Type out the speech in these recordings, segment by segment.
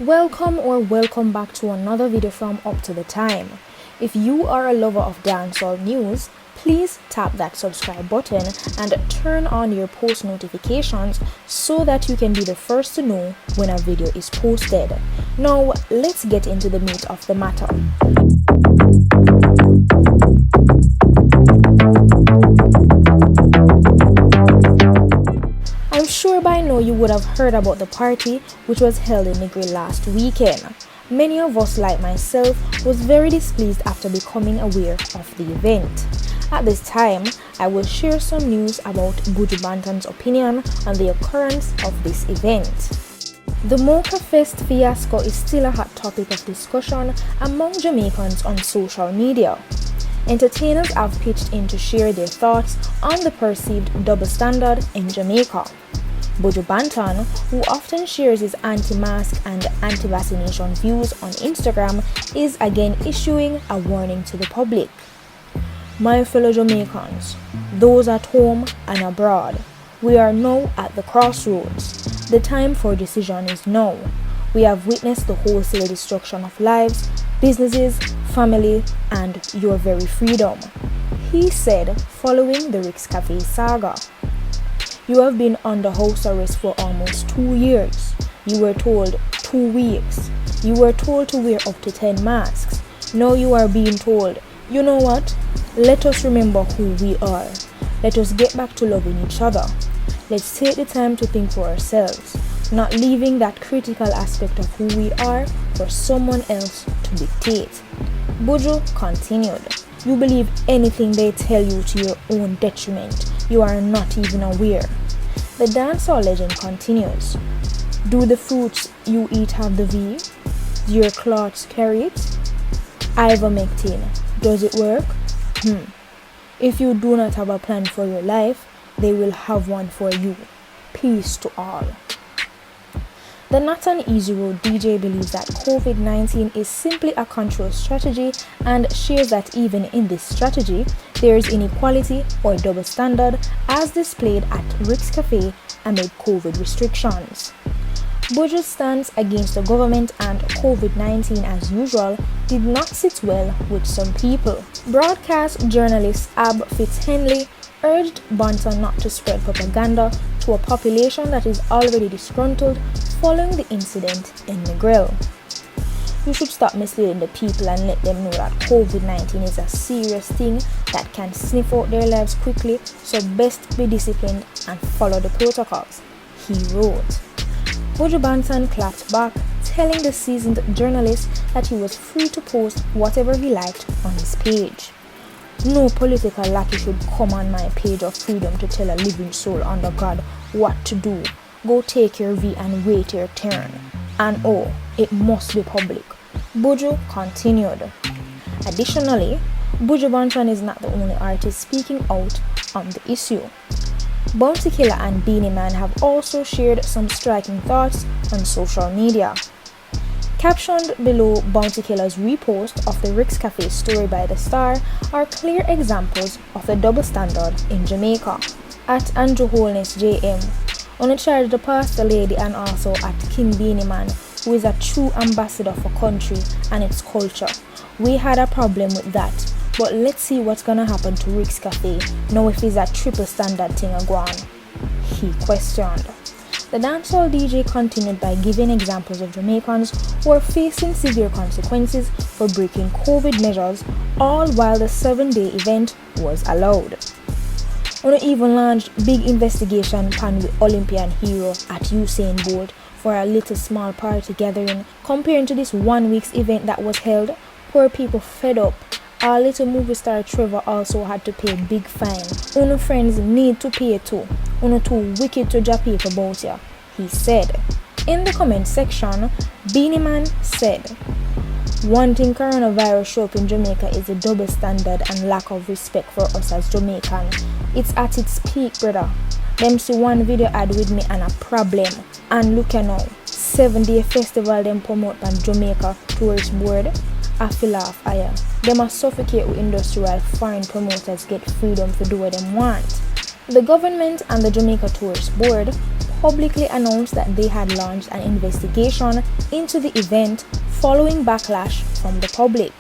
Welcome back to another video from Up to the Time. If you are a lover of dancehall news, please tap that subscribe button and turn on your post notifications so that you can be the first to know when a video is posted. Now, let's get into the meat of the matter. I'm sure by now you would have heard about the party which was held in Negril last weekend. Many of us, like myself, was very displeased after becoming aware of the event. At this time, I will share some news about Buju Banton's opinion on the occurrence of this event. The Mocha Fest fiasco is still a hot topic of discussion among Jamaicans on social media. Entertainers have pitched in to share their thoughts on the perceived double standard in Jamaica. Buju Banton, who often shares his anti-mask and anti-vaccination views on Instagram, is again issuing a warning to the public. My fellow Jamaicans, those at home and abroad, we are now at the crossroads. The time for decision is now. We have witnessed the wholesale destruction of lives, businesses, family, and your very freedom, he said following the Rick's Cafe saga. You have been under house arrest for almost 2 years. You were told 2 weeks. You were told to wear up to 10 masks. Now you are being told, you know what? Let us remember who we are. Let us get back to loving each other. Let's take the time to think for ourselves, not leaving that critical aspect of who we are for someone else to dictate. Buju continued, you believe anything they tell you to your own detriment. You are not even aware. The dancehall legend continues, do the fruits you eat have the V? Do your clothes carry it? Ivermectin, does it work? If you do not have a plan for your life, they will have one for you. Peace to all. The Not an Easy Road DJ believes that COVID-19 is simply a control strategy and shares that even in this strategy, there is inequality or double standard as displayed at Rick's Cafe amid COVID restrictions. Buju's stance against the government and COVID-19 as usual did not sit well with some people. Broadcast journalist Ab Fitzhenley urged Banton not to spread propaganda to a population that is already disgruntled following the incident in Negril. You should stop misleading the people and let them know that COVID-19 is a serious thing that can sniff out their lives quickly, so best be disciplined and follow the protocols, he wrote. Buju Banton clapped back, telling the seasoned journalist that he was free to post whatever he liked on his page. No political lackey should come on my page of freedom to tell a living soul under God what to do. Go take your V and wait your turn. And oh, it must be public. Buju continued. Additionally, Buju Banton is not the only artist speaking out on the issue. Bounty Killer and Beanie Man have also shared some striking thoughts on social media. Captioned below Bounty Killer's repost of the Rick's Cafe story by The Star are clear examples of the double standard in Jamaica. At Andrew Holness JM, on a charge the pastor lady and also at King Beanie Man, who is a true ambassador for country and its culture. We had a problem with that, but let's see what's gonna happen to Rick's Cafe now if it's a triple standard thing a go on, he questioned. The dancehall DJ continued by giving examples of Jamaicans who are facing severe consequences for breaking COVID measures, all while the 7-day event was allowed. On even launched big investigation pan with Olympian hero at Usain Bolt for a little small party gathering, comparing to this 1 week's event that was held. Poor people fed up. Our little movie star Trevor also had to pay a big fine. Uno friends need to pay too. Uno too wicked to drop people about ya, he said. In the comment section, Beanie Man said, one thing coronavirus show up in Jamaica is a double standard and lack of respect for us as Jamaican. It's at its peak, brother. Them see one video ad with me and a problem. And look at now, 7-day festival them promote on Jamaica Tourist Board. I feel laugh aya. Them a suffocate with industry while foreign promoters get freedom to do what them want. The government and the Jamaica Tourist Board publicly announced that they had launched an investigation into the event following backlash from the public.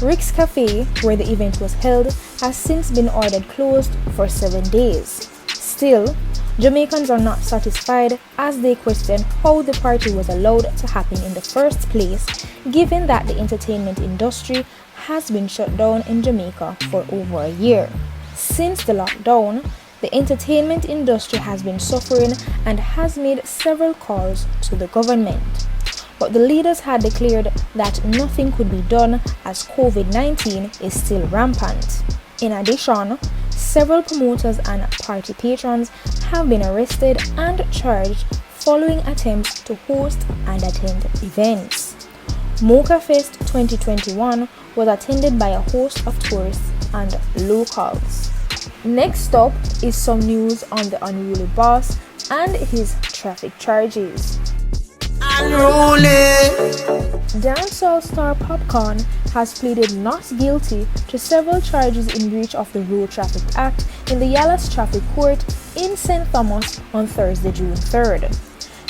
Rick's Cafe, where the event was held, has since been ordered closed for 7 days. Still, Jamaicans are not satisfied as they question how the party was allowed to happen in the first place, given that the entertainment industry has been shut down in Jamaica for over a year. Since the lockdown, the entertainment industry has been suffering and has made several calls to the government. But the leaders had declared that nothing could be done as COVID-19 is still rampant. In addition, several promoters and party patrons have been arrested and charged following attempts to host and attend events. Mocha Fest 2021 was attended by a host of tourists and locals. Next up is some news on the unruly boss and his traffic charges. Dancehall star Popcaan has pleaded not guilty to several charges in breach of the Road Traffic Act in the Yallahs Traffic Court in St. Thomas on Thursday, June 3rd.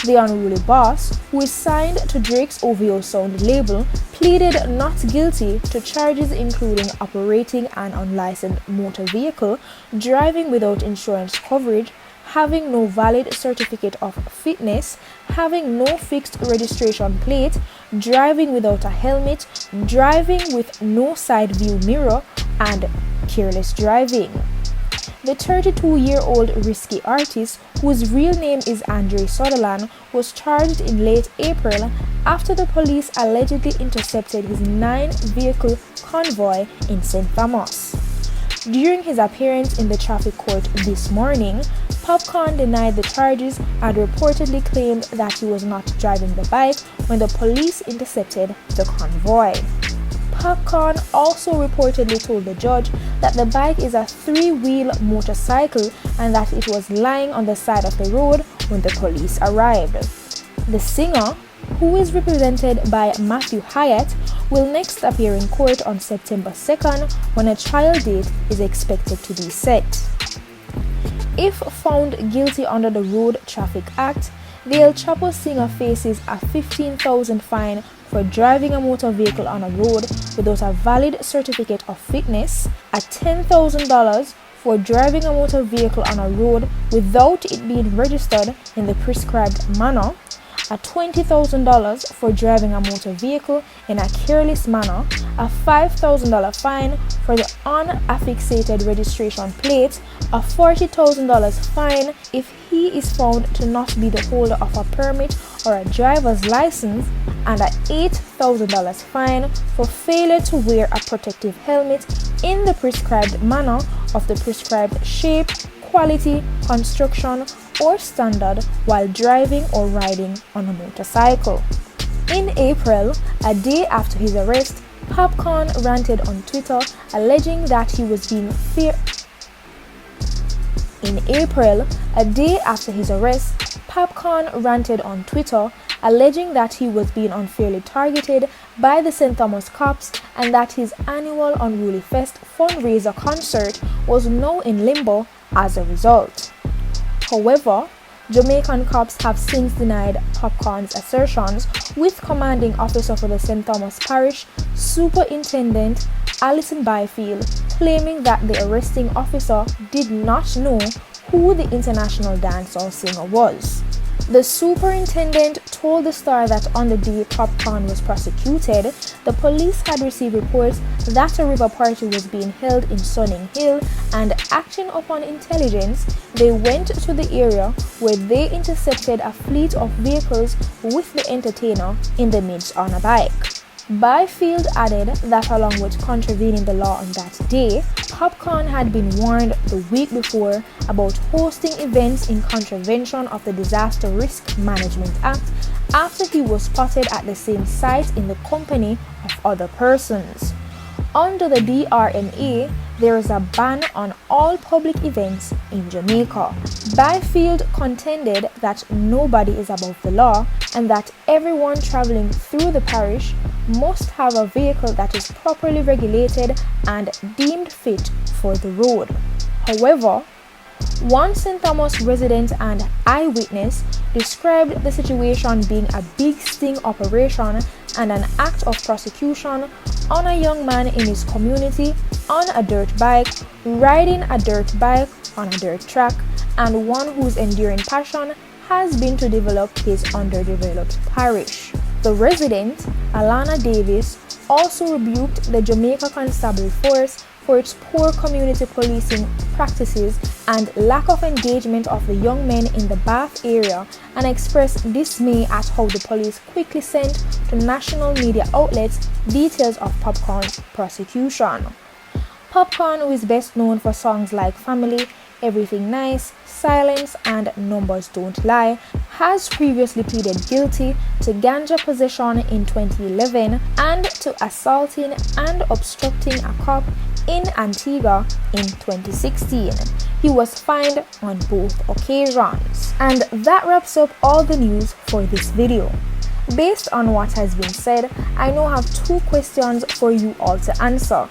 The unruly boss, who is signed to Drake's OVO Sound label, pleaded not guilty to charges including operating an unlicensed motor vehicle, driving without insurance coverage, having no valid certificate of fitness, having no fixed registration plate, driving without a helmet, driving with no side view mirror, and careless driving. The 32-year-old risky artist, whose real name is Andre Sutherland, was charged in late April after the police allegedly intercepted his 9-vehicle convoy in St. Thomas. During his appearance in the traffic court this morning, Popcaan denied the charges and reportedly claimed that he was not driving the bike when the police intercepted the convoy. Popcaan also reportedly told the judge that the bike is a 3-wheel motorcycle and that it was lying on the side of the road when the police arrived. The singer, who is represented by Matthew Hyatt, will next appear in court on September 2nd when a trial date is expected to be set. If found guilty under the Road Traffic Act, the El Chapo singer faces a $15,000 fine for driving a motor vehicle on a road without a valid certificate of fitness, a $10,000 for driving a motor vehicle on a road without it being registered in the prescribed manner, a $20,000 for driving a motor vehicle in a careless manner, a $5,000 fine for the unaffixated registration plate, a $40,000 fine if he is found to not be the holder of a permit or a driver's license, and an $8,000 fine for failure to wear a protective helmet in the prescribed manner of the prescribed shape, quality, construction, or standard while driving or riding on a motorcycle. In April, a day after his arrest, Popcaan ranted on Twitter alleging that he was being unfairly targeted by the St. Thomas cops and that his annual Unruly Fest fundraiser concert was now in limbo as a result. However, Jamaican cops have since denied Popcaan's assertions, with commanding officer for the St. Thomas Parish, Superintendent Alison Byfield, claiming that the arresting officer did not know who the international dancehall singer was. The superintendent told the Star that on the day Popcaan was prosecuted, the police had received reports that a river party was being held in Sunning Hill, and acting upon intelligence, they went to the area where they intercepted a fleet of vehicles with the entertainer in the midst on a bike. Byfield added that along with contravening the law on that day, Popcaan had been warned the week before about hosting events in contravention of the Disaster Risk Management Act after he was spotted at the same site in the company of other persons. Under the DRMA, there is a ban on all public events in Jamaica. Byfield contended that nobody is above the law and that everyone traveling through the parish must have a vehicle that is properly regulated and deemed fit for the road. However, One St. Thomas resident and eyewitness described the situation being a big sting operation and an act of prosecution on a young man in his community on a dirt bike, riding a dirt bike on a dirt track, and one whose enduring passion has been to develop his underdeveloped parish. The resident, Alana Davis, also rebuked the Jamaica Constable Force for its poor community policing practices and lack of engagement of the young men in the Bath area, and expressed dismay at how the police quickly sent to national media outlets details of Popcaan's prosecution. Popcaan, who is best known for songs like Family, Everything Nice, Silence, and Numbers Don't Lie, has previously pleaded guilty to ganja possession in 2011 and to assaulting and obstructing a cop in Antigua in 2016. He was fined on both occasions. And that wraps up all the news for this video. Based on what has been said, I now have two questions for you all to answer.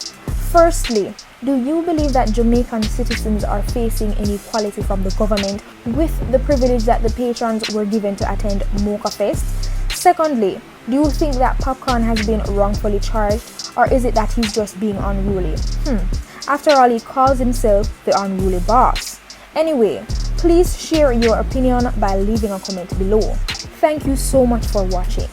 Firstly, do you believe that Jamaican citizens are facing inequality from the government with the privilege that the patrons were given to attend Mocha Fest? Secondly, do you think that Popcaan has been wrongfully charged, or is it that he's just being unruly? After all, he calls himself the unruly boss. Anyway, please share your opinion by leaving a comment below. Thank you so much for watching.